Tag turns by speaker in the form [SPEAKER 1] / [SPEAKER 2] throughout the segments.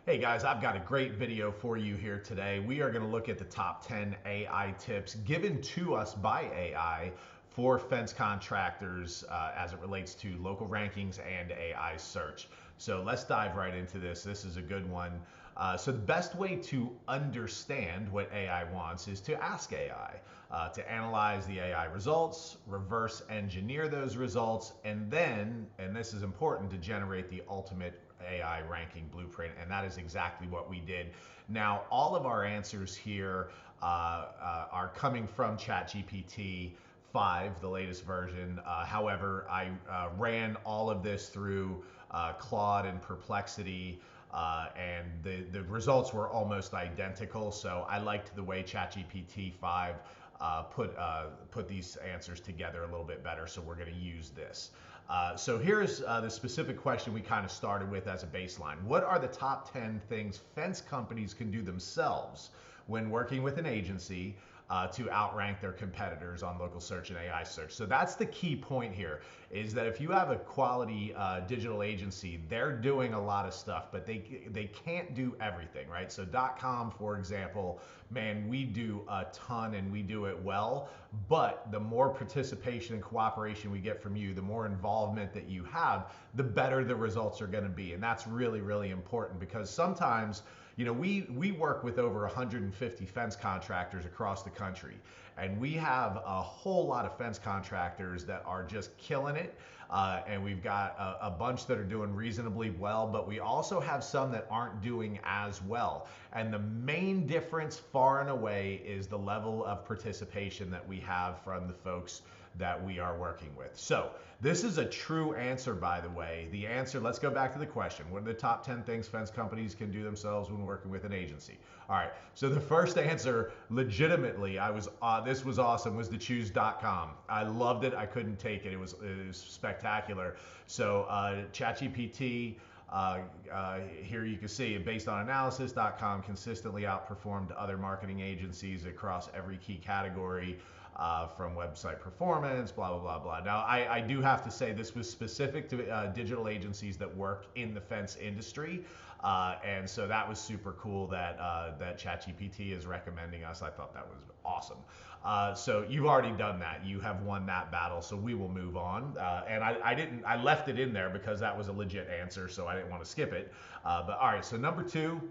[SPEAKER 1] Hey guys, I've got a great video for you here today. We are going to look at the top 10 AI tips given to us by AI for fence contractors as it relates to local rankings and AI search. So let's dive right into this. This is a good one. So the best way to understand what AI wants is to ask AI to analyze the AI results, reverse engineer those results, and then, and this is important, to generate the ultimate AI ranking blueprint, and that is exactly what we did. Now, all of our answers here are coming from ChatGPT 5, the latest version. However, I ran all of this through Claude and Perplexity, and the results were almost identical. So I liked the way ChatGPT 5 put these answers together a little bit better. So we're going to use this. So here's the specific question we kind of started with as a baseline. What are the top 10 things fence companies can do themselves when working with an agency to outrank their competitors on local search and AI search? So that's the key point here, is that if you have a quality digital agency, they're doing a lot of stuff, but they can't do everything, right? So .com, for example, man, we do a ton and we do it well, but the more participation and cooperation we get from you, the more involvement that you have, the better the results are going to be. And that's really, really important, because sometimes, you know, we work with over 150 fence contractors across the country, and we have a whole lot of fence contractors that are just killing it, and we've got a bunch that are doing reasonably well, but we also have some that aren't doing as well. And the main difference, far and away, is the level of participation that we have from the folks that we are working with. So this is a true answer, by the way. The answer, let's go back to the question. What are the top 10 things fence companies can do themselves when working with an agency? All right, so the first answer, legitimately, this was awesome, was to choose .com. I loved it. I couldn't take it. It was spectacular. So ChatGPT, here you can see, based on analysis, .com consistently outperformed other marketing agencies across every key category, from website performance, blah, blah, blah, blah. Now, I do have to say this was specific to digital agencies that work in the fence industry. And so that was super cool that ChatGPT is recommending us. I thought that was awesome. So you've already done that. You have won that battle, so we will move on. And I left it in there because that was a legit answer, so I didn't want to skip it. But all right, so number 2,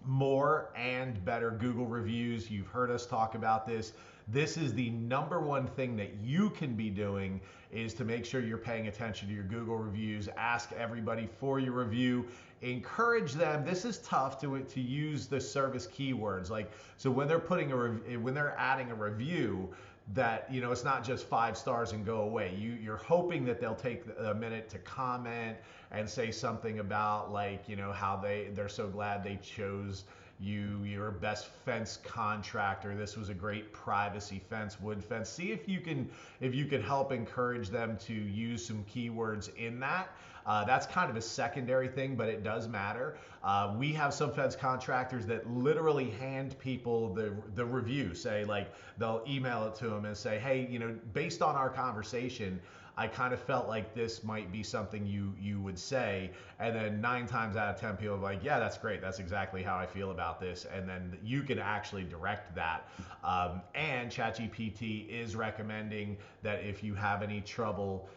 [SPEAKER 1] more and better Google reviews. You've heard us talk about this. This is the number one thing that you can be doing, is to make sure you're paying attention to your Google reviews. Ask everybody for your review. Encourage them. This is tough to use the service keywords. Like, so when they're when they're adding a review, that, you know, it's not just 5 stars and go away. You're hoping that they'll take a minute to comment and say something about, like, you know, how they're so glad they chose you, your best fence contractor. This was a great privacy fence, wood fence. See if you can help encourage them to use some keywords in that. That's kind of a secondary thing, but it does matter. We have some fence contractors that literally hand people the review, say, like, they'll email it to them and say, hey, you know, based on our conversation, I kind of felt like this might be something you would say. And then 9 times out of 10 people are like, yeah, that's great. That's exactly how I feel about this. And then you can actually direct that. And ChatGPT is recommending that if you have any trouble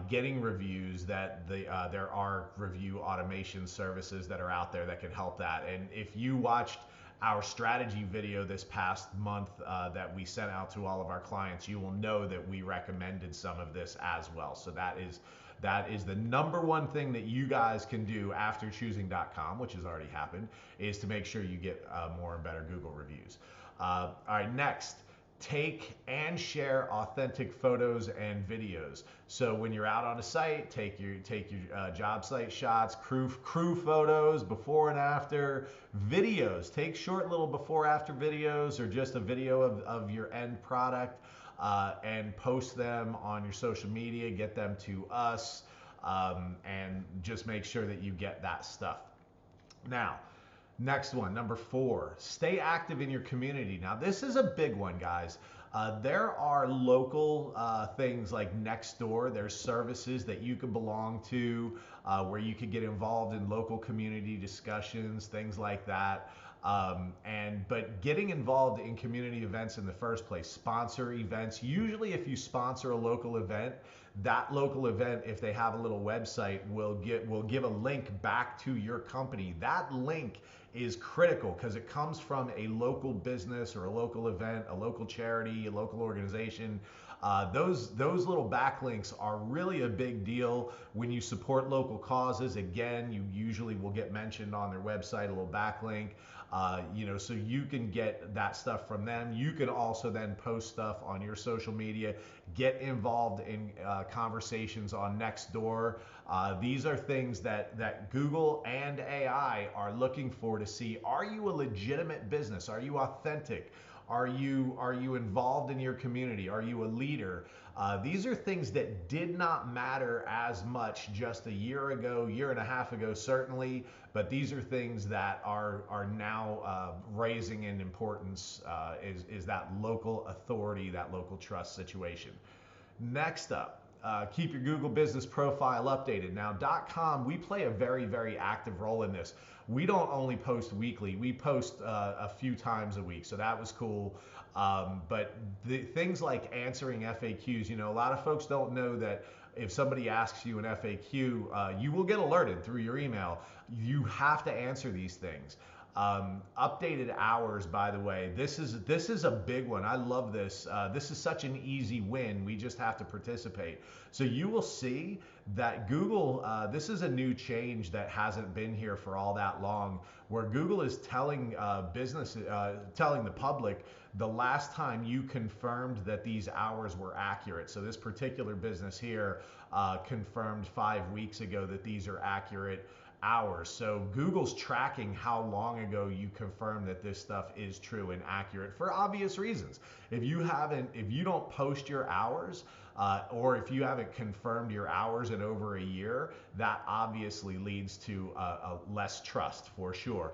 [SPEAKER 1] getting reviews, that there are review automation services that are out there that can help that. And if you watched our strategy video this past month that we sent out to all of our clients, you will know that we recommended some of this as well. So that is the number one thing that you guys can do after choosing .com, which has already happened, is to make sure you get more and better Google reviews. All right, next. Take and share authentic photos and videos. So when you're out on a site, take your job site shots, crew photos, before and after, videos. Take short little before after videos, or just a video of your end product, and post them on your social media. Get them to us, and just make sure that you get that stuff. Now, next one, number 4, stay active in your community. Now, this is a big one, guys. There are local things like Nextdoor. There's services that you could belong to where you could get involved in local community discussions, things like that. But getting involved in community events in the first place, sponsor events. Usually, if you sponsor a local event, that local event, if they have a little website, will give a link back to your company. That link is critical because it comes from a local business or a local event, a local charity, a local organization. Those little backlinks are really a big deal when you support local causes. Again, you usually will get mentioned on their website, a little backlink. So you can get that stuff from them. You can also then post stuff on your social media, get involved in conversations on Nextdoor. These are things that Google and AI are looking for to see, are you a legitimate business? Are you authentic? Are you involved in your community? Are you a leader? These are things that did not matter as much just a year ago, year and a half ago, certainly, but these are things that are now raising in importance, is that local authority, that local trust situation. Next up, keep your Google business profile updated. Now, .com, we play a very, very active role in this. We don't only post weekly, we post a few times a week, so that was cool. But things like answering FAQs, a lot of folks don't know that if somebody asks you an FAQ, you will get alerted through your email. You have to answer these things. Updated hours, by the way, this is a big one. I love this. This is such an easy win. We just have to participate. So you will see that Google, this is a new change that hasn't been here for all that long, where Google is telling telling the public the last time you confirmed that these hours were accurate. So this particular business here confirmed 5 weeks ago that these are accurate hours. So Google's tracking how long ago you confirmed that this stuff is true and accurate for obvious reasons. If you don't post your hours, or if you haven't confirmed your hours in over a year, that obviously leads to a less trust for sure.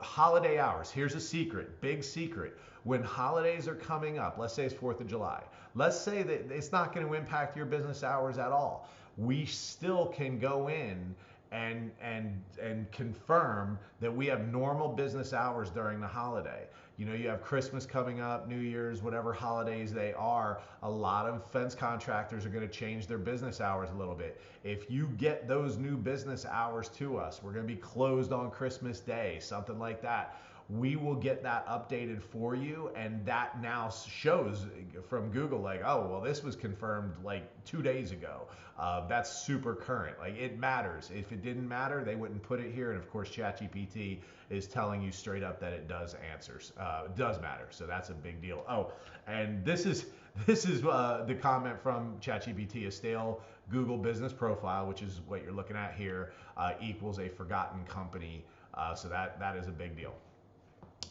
[SPEAKER 1] Holiday hours, here's a secret, big secret. When holidays are coming up, let's say it's 4th of July, let's say that it's not going to impact your business hours at all. We still can go in and confirm that we have normal business hours during the holiday. You have Christmas coming up, New Year's, whatever holidays they are. A lot of fence contractors are going to change their business hours a little bit. If you get those new business hours to us, we're going to be closed on Christmas Day, something like that. We will get that updated for you, and that now shows from Google like, oh, well, this was confirmed like 2 days ago. That's super current. Like, it matters. If it didn't matter, they wouldn't put it here. And of course, ChatGPT is telling you straight up that it does matter. So that's a big deal. Oh, and this is the comment from ChatGPT: a stale Google business profile, which is what you're looking at here, equals a forgotten company. So that is a big deal.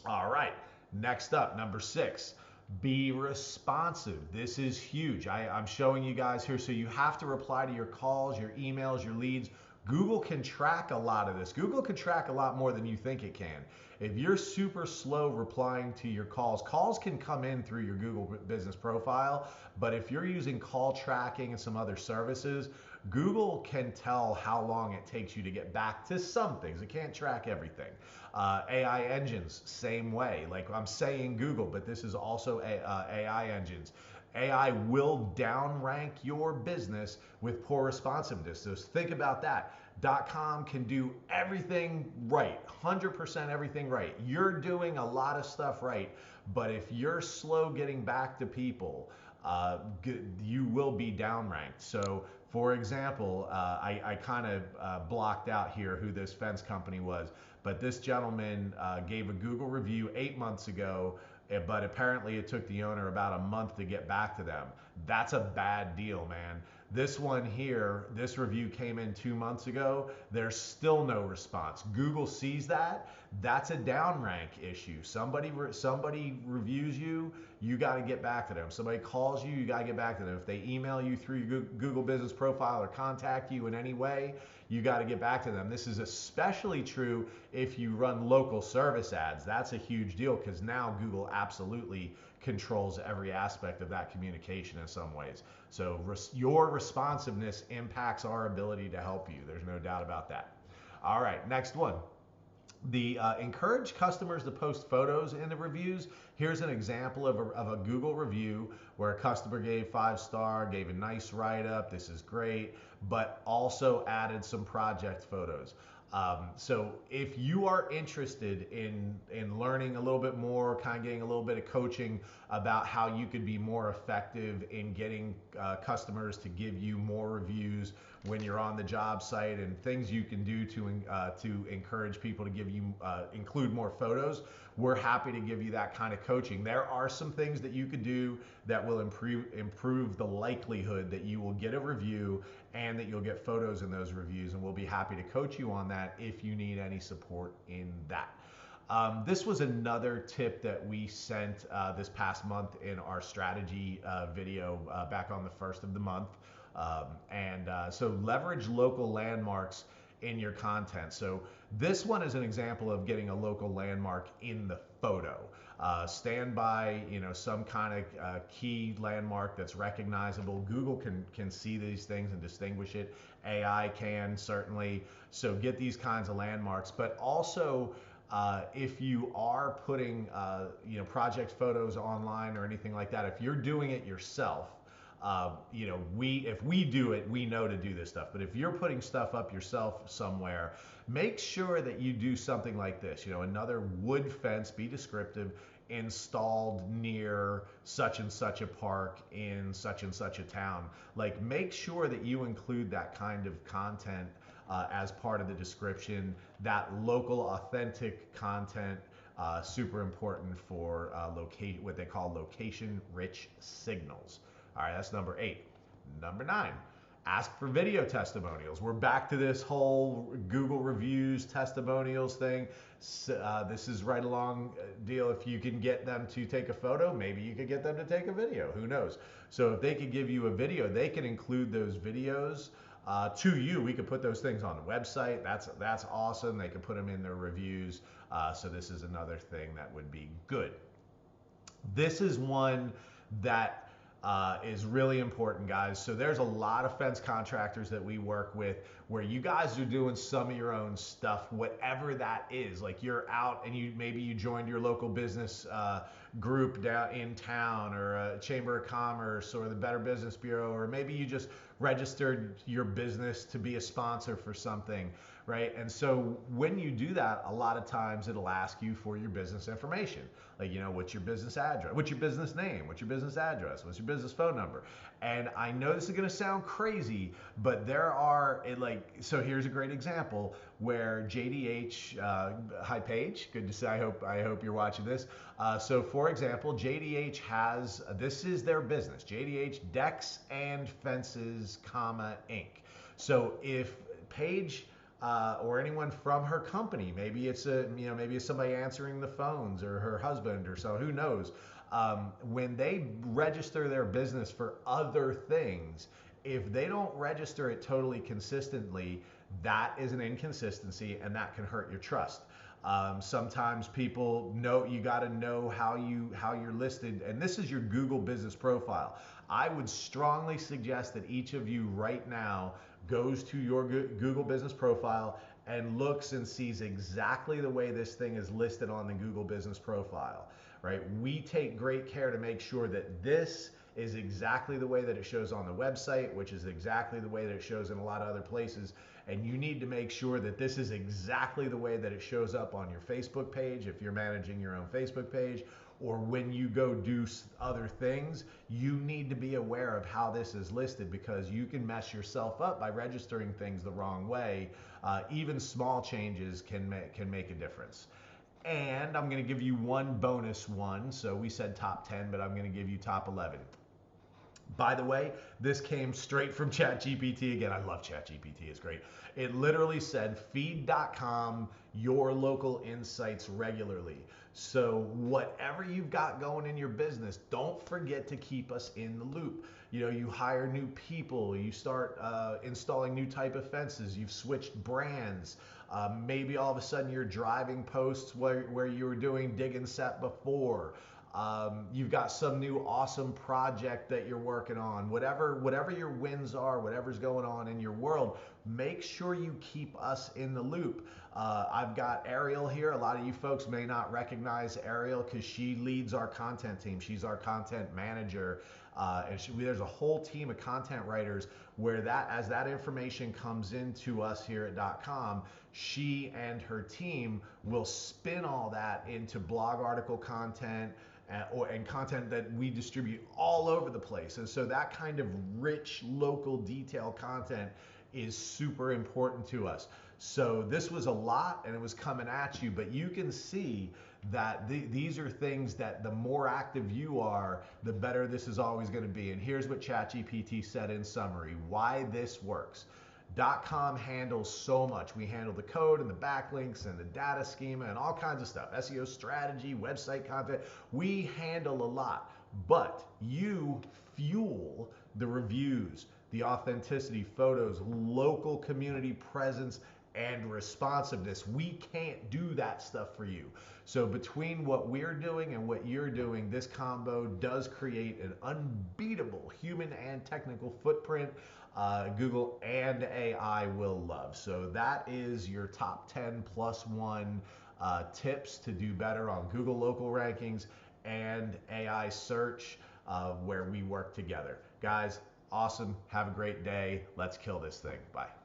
[SPEAKER 1] All right, next up, number 6, be responsive. This is huge. I'm showing you guys here, so you have to reply to your calls, your emails, your leads. Google can track a lot of this. Google can track a lot more than you think it can. If you're super slow replying to your calls can come in through your Google business profile, but if you're using call tracking and some other services, Google can tell how long it takes you to get back to some things. It can't track everything. AI engines, same way. Like, I'm saying Google, but this is also AI engines. AI will downrank your business with poor responsiveness. So think about that. .com can do everything right, 100% everything right. You're doing a lot of stuff right, but if you're slow getting back to people, you will be downranked. So, for example, I kind of blocked out here who this fence company was, but this gentleman gave a Google review 8 months ago, but apparently it took the owner about a month to get back to them. That's a bad deal, man. This one here, this review came in 2 months ago. There's still no response. Google sees that. That's a downrank issue. Somebody reviews you, you got to get back to them. Somebody calls you, you got to get back to them. If they email you through your Google business profile or contact you in any way, you got to get back to them. This is especially true if you run local service ads. That's a huge deal because now Google absolutely controls every aspect of that communication in some ways. So your responsiveness impacts our ability to help you. There's no doubt about that. All right, next one. The encourage customers to post photos in the reviews. Here's an example of a Google review where a customer gave 5-star, gave a nice write-up, this is great, but also added some project photos. So if you are interested in learning a little bit more, kind of getting a little bit of coaching about how you could be more effective in getting customers to give you more reviews when you're on the job site, and things you can do to encourage people to give you include more photos, we're happy to give you that kind of coaching. There are some things that you could do that will improve the likelihood that you will get a review and that you'll get photos in those reviews, and we'll be happy to coach you on that if you need any support in that. This was another tip that we sent this past month in our strategy video back on the 1st of the month. So leverage local landmarks in your content. So this one is an example of getting a local landmark in the photo. Stand by, some kind of key landmark that's recognizable. Google can see these things and distinguish it. AI can certainly. So get these kinds of landmarks, but also if you are putting project photos online or anything like that, if you're doing it yourself, if we do it, we know to do this stuff. But if you're putting stuff up yourself somewhere, make sure that you do something like this. Another wood fence, be descriptive, installed near such and such a park in such and such a town. Like, make sure that you include that kind of content as part of the description. That local, authentic content, super important for what they call location-rich signals. All right, that's number 8. Number 9, ask for video testimonials. We're back to this whole Google reviews, testimonials thing. This is right along deal. If you can get them to take a photo, maybe you could get them to take a video. Who knows? So if they could give you a video, they can include those videos to you. We could put those things on the website. That's awesome. They could put them in their reviews. So this is another thing that would be good. This is one that is really important, guys. So there's a lot of fence contractors that we work with where you guys are doing some of your own stuff, whatever that is. Like, you're out and maybe you joined your local business group down in town, or a chamber of commerce, or the Better Business Bureau, or maybe you just registered your business to be a sponsor for something, right? And so when you do that, a lot of times it'll ask you for your business information. Like, what's your business address? What's your business name? What's your business address? What's your business phone number? And I know this is going to sound crazy, but so here's a great example where JDH, hi Paige, good to see, I hope you're watching this. So for example, JDH has, this is their business, JDH Decks and Fences, Inc. So if Paige or anyone from her company, maybe it's somebody answering the phones, or her husband, or so, who knows, when they register their business for other things, if they don't register it totally consistently, that is an inconsistency, and that can hurt your trust. Sometimes people know, you got to know how you're listed, and this is your Google business profile. I would strongly suggest that each of you right now goes to your Google business profile and looks and sees exactly the way this thing is listed on the Google business profile, right? We take great care to make sure that this is exactly the way that it shows on the website, which is exactly the way that it shows in a lot of other places. And you need to make sure that this is exactly the way that it shows up on your Facebook page, if you're managing your own Facebook page, or when you go do other things. You need to be aware of how this is listed, because you can mess yourself up by registering things the wrong way. Even small changes can make a difference. And I'm going to give you one bonus one. So we said top 10, but I'm going to give you top 11. By the way, this came straight from ChatGPT. Again, I love ChatGPT, it's great. It literally said, feed.com your local insights regularly. So whatever you've got going in your business, don't forget to keep us in the loop. You know, you hire new people, you start installing new type of fences, you've switched brands. Maybe all of a sudden you're driving posts where you were doing dig and set before. You've got some new awesome project that you're working on. Whatever your wins are, whatever's going on in your world, make sure you keep us in the loop. I've got Ariel here. A lot of you folks may not recognize Ariel because she leads our content team. She's our content manager. There's a whole team of content writers where as that information comes into us here at .com, she and her team will spin all that into blog article content, and content that we distribute all over the place. And so that kind of rich local detail content is super important to us. So this was a lot and it was coming at you, but you can see that these are things that the more active you are, the better this is always going to be. And here's what ChatGPT said in summary, why this works. .com handles so much. We handle the code and the backlinks and the data schema and all kinds of stuff. SEO strategy, website content. We handle a lot, but you fuel the reviews, the authenticity, photos, local community presence, and responsiveness. We can't do that stuff for you. So between what we're doing and what you're doing, this combo does create an unbeatable human and technical footprint Google and AI will love. So that is your top 10 plus one tips to do better on Google local rankings and AI search where we work together. Guys, awesome. Have a great day. Let's kill this thing. Bye.